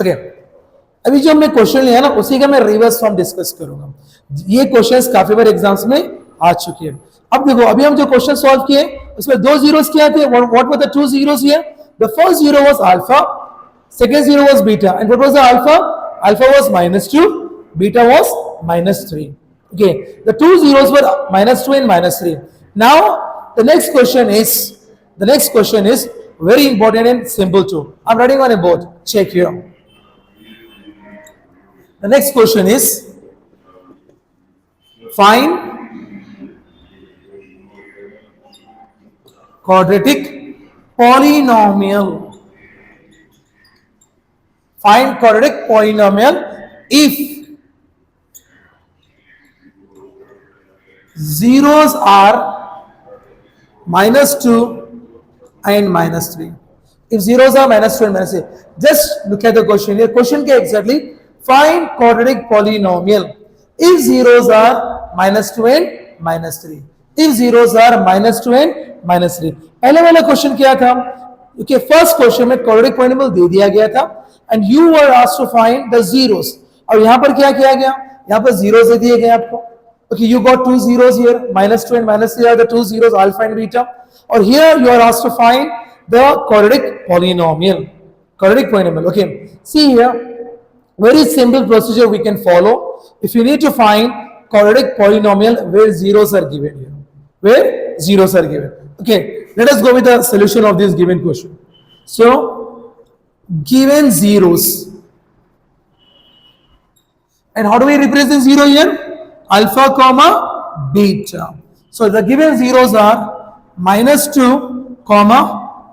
Okay, अभी जो हमने क्वेश्चन लिया ना उसी का मैं रिवर्स फॉर्म डिस्कस करूंगा। ये क्वेश्चंस काफी बार एग्जाम्स में आ चुके हैं। अब देखो, अभी हम जो क्वेश्चन सॉल्व किए उसमें दो जीरोस क्या थे? What were the two zeros here? The first zero was alpha, second zero was beta, and what was the alpha? Alpha was -2, beta was -3. Okay, the two zeros were -2 and -3. Now the next question is very important and simple too. I'm writing on a board, check here. The next question is find quadratic polynomial. Find quadratic polynomial if zeros are -2 and -3. If zeros are -2 and -3, just look at the question here. Question क्या exactly? Find quadratic polynomial if zeros are -2 and -3. If zeros are -2 and -3. पहले वाला question क्या था? Okay, first question में quadratic polynomial दे दिया गया था and you were asked to find the zeros. और यहां पर क्या किया गया? यहां पर zeros दे दिए गए आपको. Okay, you got two zeros here, -2 and -3 are the two zeros, alpha and beta. Or here you are asked to find the quadratic polynomial. Quadratic polynomial. Okay, see here, very simple procedure we can follow. If you need to find quadratic polynomial where zeros are given here, where zeros are given. Okay, let us go with the solution of this given question. So, given zeros, and how do we represent zero here? Alpha comma beta. So the given zeros are -2 comma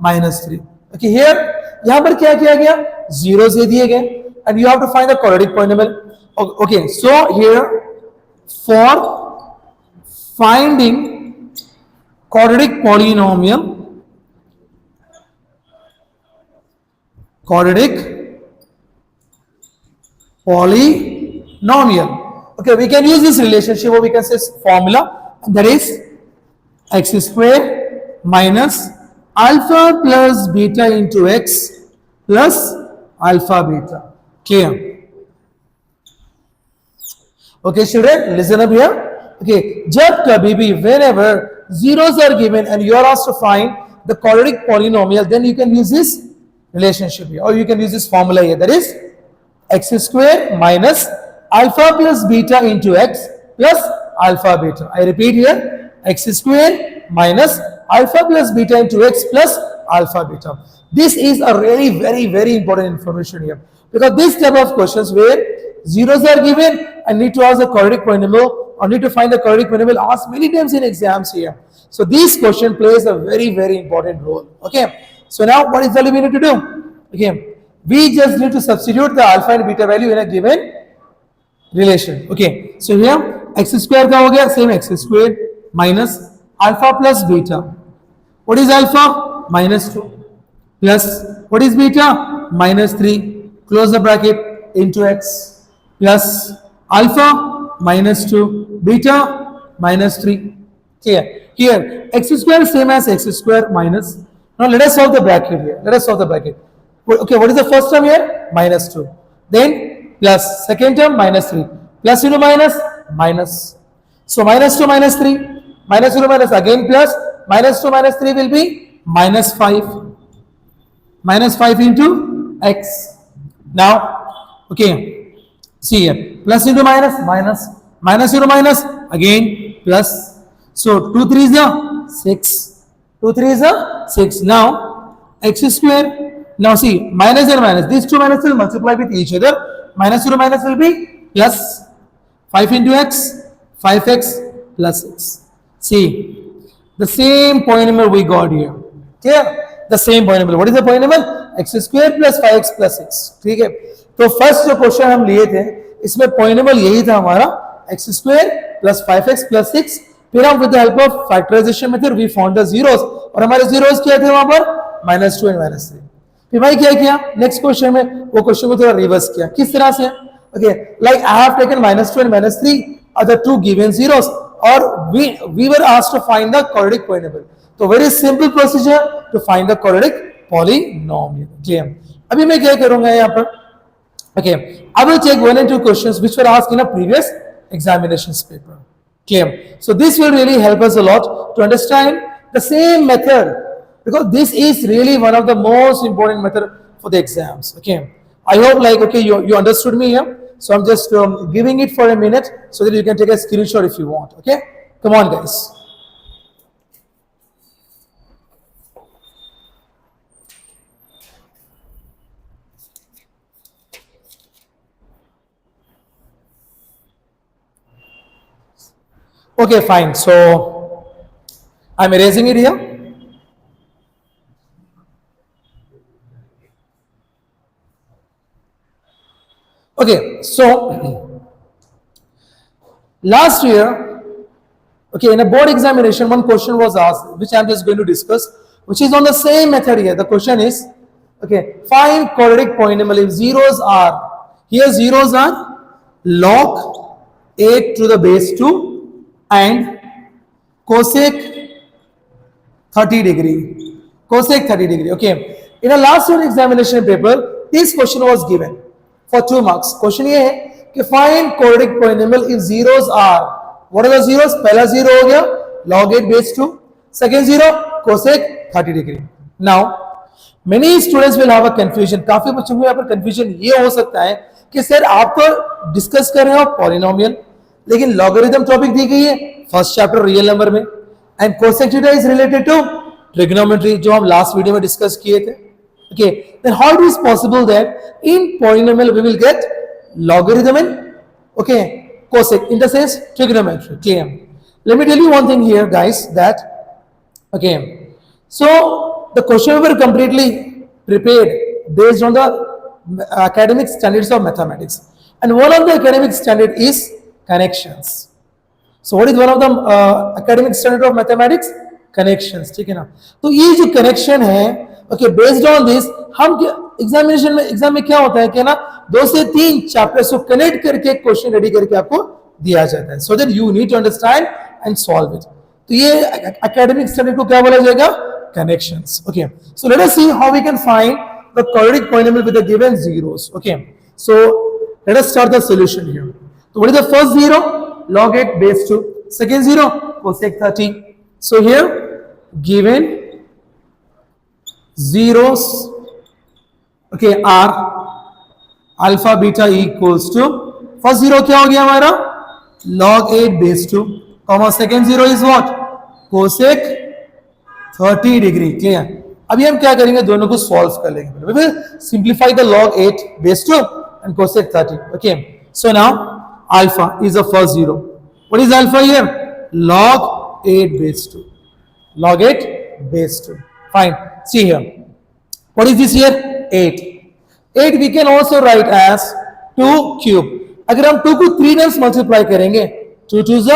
-3. Okay, here यहाँ पर क्या किया गया? Zeros दे दिए गए and you have to find the quadratic polynomial. Okay, so here for finding quadratic polynomial, okay, we can use this relationship or we can say formula, that is x square minus alpha plus beta into x plus alpha beta. Clear? Okay, children, listen up here. Okay, जब कभी भी whenever zeros are given and you are asked to find the quadratic polynomial, then you can use this relationship here or you can use this formula here, that is x square minus alpha plus beta into x plus alpha beta. I repeat here, x square minus alpha plus beta into x plus alpha beta. This is a really very important information here, because this type of questions where zeros are given and need to ask the quadratic polynomial or need to find the quadratic polynomial asked many times in exams here. So this question plays a very important role. Okay, so now what exactly we need to do? Okay, we just need to substitute the alpha and beta value in a given relation. Okay, so here x square का हो गया same x square minus alpha plus beta. What is alpha? -2 plus what is beta? -3. Close the bracket into x plus alpha -2 beta -3. Here x square same as x square minus. Now let us solve the bracket here. Let us solve the bracket. Okay, what is the first term here? -2. Then plus second term -3. Plus into minus minus. So -2 -3. -2 minus again plus. -2 -3 will be -5. -5 into x. Now, okay, see here. Plus into minus minus. -0 minus again plus. So 2 3s are 6. 2 3s are 6. Now x square. Now see, minus and minus. These two minus will multiply with each other. -0 minus will be plus 5 into x, 5x plus 6. See, the same polynomial we got here. Clear? The same polynomial. What is the polynomial? X square plus 5x plus 6. ठीक है? तो first जो question हम लिए थे इसमें polynomial यही था हमारा x square plus 5x plus 6. फिर हम with the help of factorization method we found the zeros और हमारे zeros क्या थे वहां पर? -2 and -3. फिर भाई क्या किया नेक्स्ट क्वेश्चन में? वो क्वेश्चन को थोड़ा रिवर्स किया. किस तरह से? Okay, like I have taken -2 and -3 are the two given zeros, or we were asked to find the quadratic polynomial. So very simple procedure to find the quadratic polynomial. Clear? अभी मैं क्या करूंगा यहाँ पर? Okay, I will take 1 and 2 questions which were asked in a previous examinations paper. Clear? So this will really help us a lot to understand the same method, because this is really one of the most important method for the exams. Okay, I hope like okay you understood me here. So I'm just giving it for a minute so that you can take a screenshot if you want. Okay, come on guys. Okay, fine. So I'm erasing it here. Okay, so last year, okay, in a board examination, one question was asked, which I'm just going to discuss, which is on the same method here. The question is, okay, find quadratic polynomial if zeros are, here zeros are log 8 to the base 2 and cosec 30 degree. Cosec 30 degree. Okay. In a last year examination paper, this question was given for 2 marks. Question ये है कि find quadratic polynomial if zeros are. What are the zeros? पहला zero हो गया log 8 base 2. Second zero cosec 30 degree. Now, many students will have a confusion. काफी बच्चों को यहाँ पर confusion ये हो सकता है कि सर आप तो डिस्कस कर रहे हो पॉलिनोमियल, लेकिन लॉगरिथम टॉपिक दी गई है फर्स्ट चैप्टर रियल नंबर में, and cosec theta is related to trigonometry जो हम लास्ट वीडियो में डिस्कस किए थे. Okay, then how it is possible that in polynomial we will get logarithm and okay cosec in the sense trigonometry. Clear? Let me tell you one thing here guys, that okay, so the question were completely prepared based on the academic standards of mathematics, and one of the academic standard is connections. So what is one of the academic standard of mathematics? Connections. ठीक है ना. तो ये जो connection है, okay, based on this हम exam में क्या होता है कि ना 2 से 3 चैप्टर्स को कनेक्ट करके क्वेश्चन रेडी करके आपको दिया जाता है, so that you need to understand and solve it. तो ये academic standard को क्या बोला जाएगा? Connections. Okay, so let us see how we can find the quadratic polynomial with the given zeros. Okay, so let us start the solution here. So what is the first zero? Log 8 base 2. Second zero cosec 30. So here given zeros okay are alpha beta equals to, first zero क्या हो गया हमारा log 8 base 2 comma second zero is what cosec 30 degree. Clear? अभी हम क्या करेंगे, दोनों को सॉल्व कर लेंगे. We will simplify the log 8 base 2 and cosec 30. Okay, so now alpha is the first zero. What is alpha here? Log 8 base 2. Log 8 base 2. Fine. See here. What is this here? 8. 8 we can also write as 2 cube. अगर हम 2 को 3 times multiply करेंगे, 2 2 is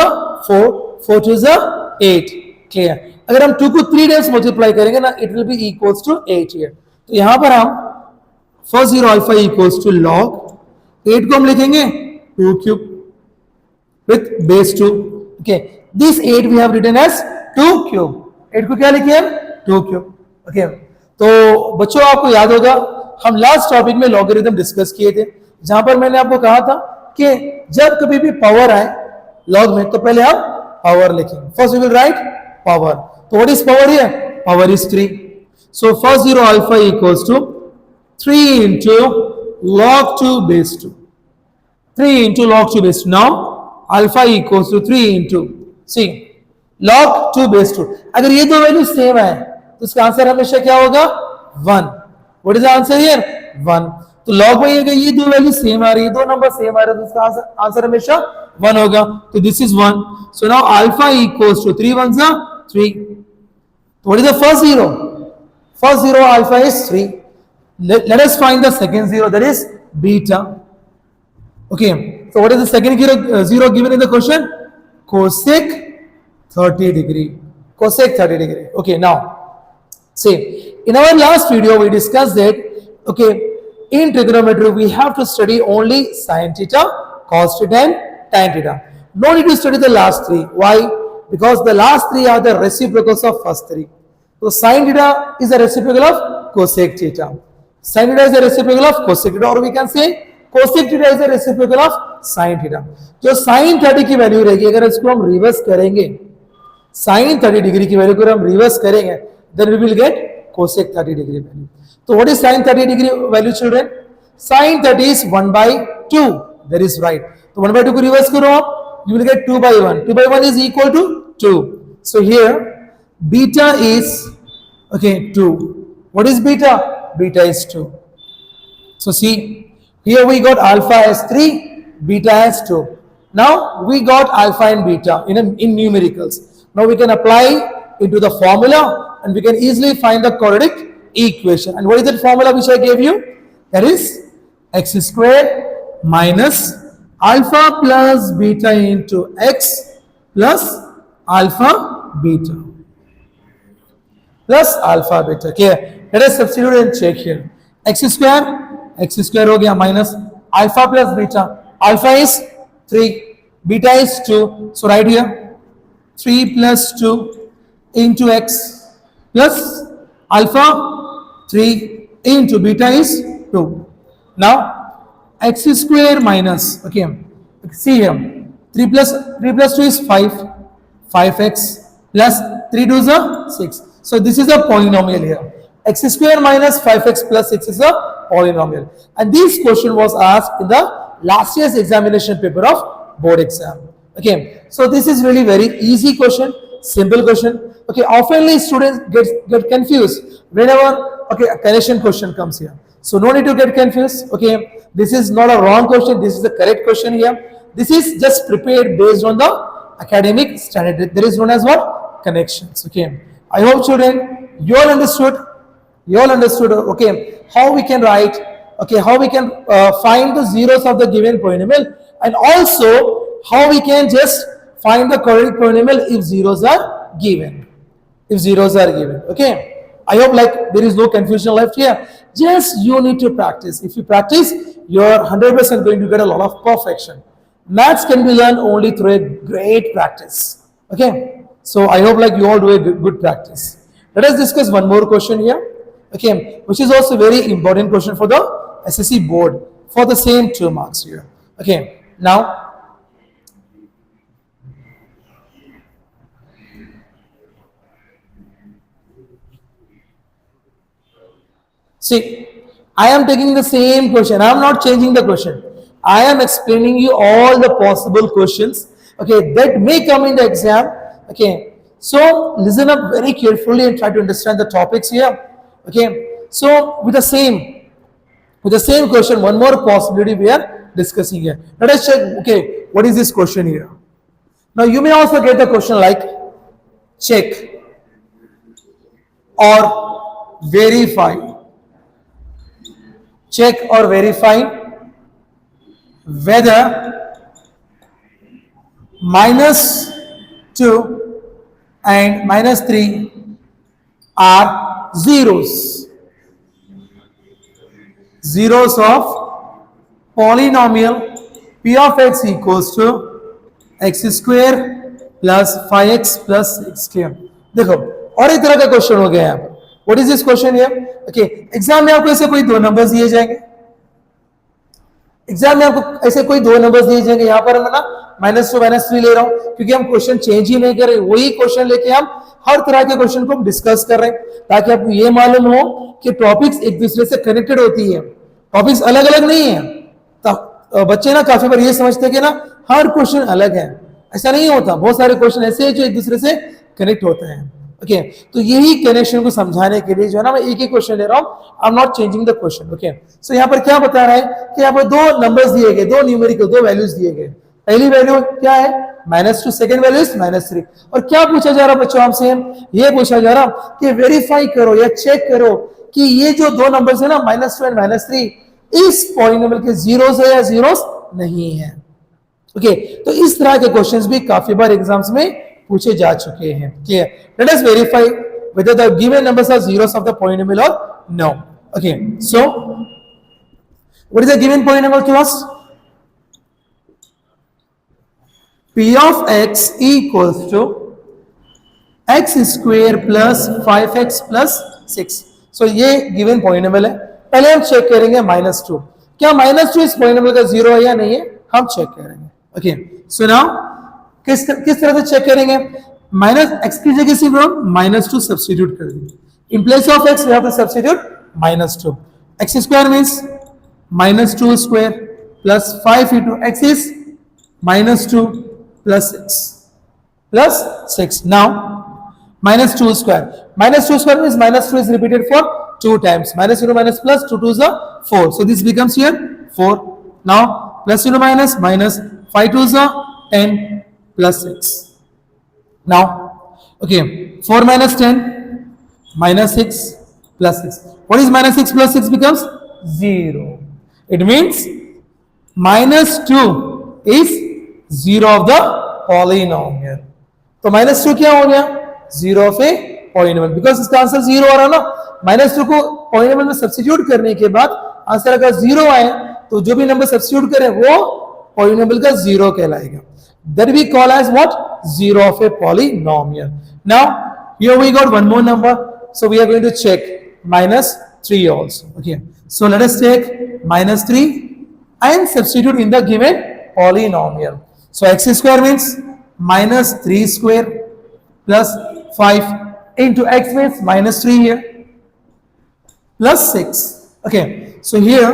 4, 4 2 is 8. Clear? अगर हम 2 को 3 times multiply करेंगे ना, it will be equals to 8 here. तो यहाँ पर हम first zero alpha equals to log 8 को हम लिखेंगे 2 cube with base 2. Okay, this 8 we have written as 2 cube. 8 को क्या लिखे हम? 2 cube. Okay, तो बच्चों आपको याद होगा हम लास्ट टॉपिक में लॉगरिथम डिस्कस किए थे, जहां पर मैंने आपको कहा था कि जब कभी भी पावर आए लॉग में तो पहले हम पावर लिखेंगे. First we will write power. तो what is power here? Power is 3. So first zero alpha equals to 3 into log 2 base 2. 3 into log 2 base 2. Now alpha equals to 3 into see log 2 base 2. अगर ये दो value same है तो इसका answer हमेशा क्या होगा? 1. What is the answer here? 1. तो लॉग में अगर ये दो वैल्यू सेम आ रही है, दो नंबर सेम आ रहे हैं, तो इसका आंसर हमेशा 1 होगा. तो this is 1. So now alpha equals to 3 1s are 3. What is the first zero? First zero alpha is 3. Let us find the second zero, that is beta. Okay, so what is the second zero given in the question? Cosec 30 degree. Cosec 30 degree. Okay, now see, in our last video we discussed that okay, in trigonometry we have to study only sin theta, cos theta and tan theta. No need to study the last three. Why? Because the last three are the reciprocals of first three. So sin theta is a reciprocal of cosec theta. Sin theta is a reciprocal of cosec theta, or we can say cosec theta is the reciprocal of sine theta. जो sign 30 की value रहेगी, अगर इसको हम reverse करेंगे, sign 30 degree की value को हम रिवर्स करेंगे, then we will get cosec 30 degree value. तो what is sine 30 degree value children? Sine 30 is 1/2, that is right. तो 1/2 को रिवर्स करो आप, you will get 2/1. 2/1 is equal to 2. So here beta is, okay, 2. What is beta? Beta is 2. So see, here we got alpha as 3, beta as 2. Now we got alpha and beta in numericals. Now we can apply into the formula and we can easily find the quadratic equation. And what is that formula which I gave you? That is x square minus alpha plus beta into x plus alpha beta plus alpha beta. Okay, let us substitute and check here. X square हो गया minus alpha plus beta. Alpha is 3, beta is 2. So right here 3 plus 2 into x plus alpha 3 into beta is 2. Now x square minus, okay, see here, 3 plus 2 is 5, 5x plus 3 2 is 6. So this is a polynomial here. X square minus 5x plus 6 is a polynomial. And this question was asked in the last year's examination paper of board exam. Okay, so this is really very easy question, simple question. Okay, oftenly students get confused whenever, okay, a connection question comes here. So no need to get confused. Okay, this is not a wrong question, this is the correct question here. This is just prepared based on the academic standard. There is known as what? Connections. Okay, I hope children you all understood, okay, how we can write, okay, how we can find the zeros of the given polynomial, and also how we can just find the quadratic polynomial if zeros are given. Okay, I hope like there is no confusion left here. Just you need to practice. If you practice, you're 100% going to get a lot of perfection. Maths can be learned only through a great practice. Okay, so I hope like you all do a good practice. Let us discuss one more question here, okay, which is also very important question for the SSC board for the same 2 marks here. Okay, now see, I am taking the same question. I am not changing the question. I am explaining you all the possible questions, okay, that may come in the exam. Okay, so listen up very carefully and try to understand the topics here. Okay, so with the same question, one more possibility we are discussing here. Let us check. Okay, what is this question here? Now you may also get the question like check or verify. Check or verify whether -2 and -3 are zeros of polynomial p of x equals to x square plus 5x plus 6. देखो और एक तरह का question हो गया यहाँ पर. What is this question here? Okay, exam में आपको ऐसे कोई 2 नंबर्स दिए जाएंगे. एग्जाम में आपको ऐसे कोई 2 नंबर्स दिए जाएंगे. यहाँ पर मैं ना -2 -3 ले रहा हूँ क्योंकि हम क्वेश्चन चेंज ही नहीं कर रहे. वही क्वेश्चन लेके हम हर तरह के क्वेश्चन को डिस्कस कर रहे हैं ताकि आपको ये मालूम हो कि टॉपिक्स एक दूसरे से कनेक्टेड होती है. टॉपिक्स अलग अलग नहीं है. तो बच्चे ना काफी बार ये समझते हैं कि ना हर क्वेश्चन अलग है. ऐसा नहीं होता. बहुत सारे क्वेश्चन ऐसे हैं जो एक दूसरे से कनेक्ट होते हैं. ओके, तो यही कनेक्शन को समझाने के लिए जो है ना मैं एक ही क्वेश्चन ले रहा हूं. I am not changing the question. Okay, so यहाँ पर क्या बता रहा है कि यहाँ पर 2 नंबर्स दिए गए, 2 न्यूमेरिकल, 2 वैल्यूज दिए गए. पहली वैल्यू क्या है? -2. Second value is -3. और क्या पूछा जा रहा बच्चों हमसे? ये पूछा जा रहा कि वेरीफाई करो या चेक करो कि ये जो 2 नंबर्स है ना -2 एंड -3 इस पॉलिनोमियल के जीरोस है या जीरोस नहीं है. ओके, तो इस तरह के क्वेश्चंस भी काफी बार एग्जाम्स में पूछे जा चुके हैं. Clear? Let us verify whether the given numbers are zeros of the polynomial or no. Okay, so what is the given polynomial to us? P of x equals to x square plus 5x plus 6. So ये given polynomial है. पहले हम check करेंगे -2. क्या -2 इस polynomial का 0 है या नहीं है, हम चेक करेंगे. ओके, सो नाउ किस तरह से चेक करेंगे. -x की जगह सिर्फ हम -2 सब्स्टिट्यूट कर देंगे. In place of x we have to substitute -2. x square means -2 square plus 5 into x is -2 plus 6. Now -2 square. -2 square means -2 is repeated for 2 times. -2 into minus plus 2 2s are 4. So this becomes here 4. Now plus into minus, 5 2s are 10 plus 6. Now, okay, 4 minus 10 minus 6 plus 6. What is minus 6 plus 6 becomes 0. It means -2 is 0 of the polynomial. तो -2 क्या हो गया, 0 of a polynomial, because इसका answer 0 आ रहा ना. -2 को polynomial में substitute करने के बाद आंसर अगर 0 आए तो जो भी नंबर सब्स्टिट्यूट करें वो पॉलिनोमियल का 0 कहलाएगा. That we call as what? 0 of a polynomial. Now here we got one more number, so we are going to check -3 also. Okay, so let us take -3 and substitute in the given polynomial. So x square means -3 square plus 5 into x means -3 here plus 6. Okay, so here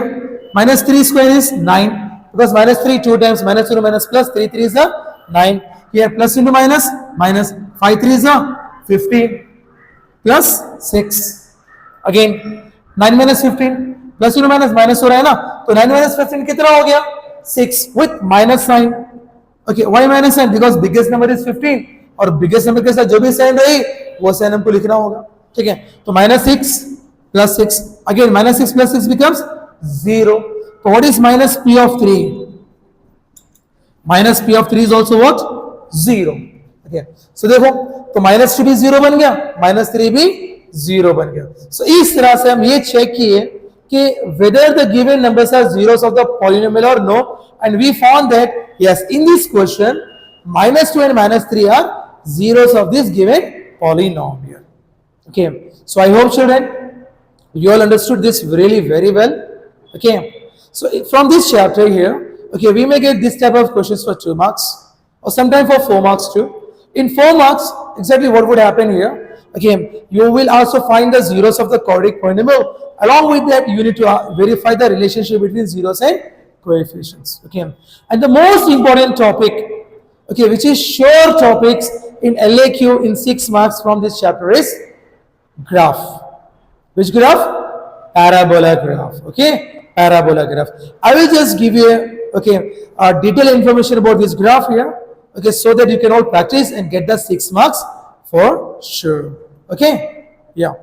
-3 square is 9, because -3 2 times, -2 minus plus 3 3 is a 9. Here plus into minus, 5 3 is a 15 plus 6. Again 9 minus 15 plus into minus हो रहा है ना, तो 9 minus 15 कितना हो गया, 6 with minus sign. Okay, why minus sign? Because biggest number is 15 और biggest number के साथ जो भी साइन रही वो साइन हमको लिखना होगा. ठीक है, तो -6 plus 6, again -6 plus 6 becomes 0. So what is minus p of 3? Minus p of 3 is also what? 0. Okay, so देखो तो -2 भी 0 बन गया, -3 भी 0 बन गया. So इस तरह से हम ये चेक किए कि whether the given numbers are zeros of the polynomial or no, and we found that yes, in this question -2 and -3 are zeros of this given polynomial. Okay, so I hope children you all understood this really very well. Okay, so from this chapter here, okay, we may get this type of questions for 2 marks or sometimes for 4 marks too. In 4 marks, exactly what would happen here? Okay, you will also find the zeros of the quadratic polynomial. Along with that, you need to verify the relationship between zeros and coefficients. Okay, and the most important topic, okay, which is sure topics in LAQ in 6 marks from this chapter is graph. Which graph? Parabola graph. Okay, parabola graph. I will just give you detailed information about this graph here. Okay, so that you can all practice and get the 6 marks for sure. Okay, yeah.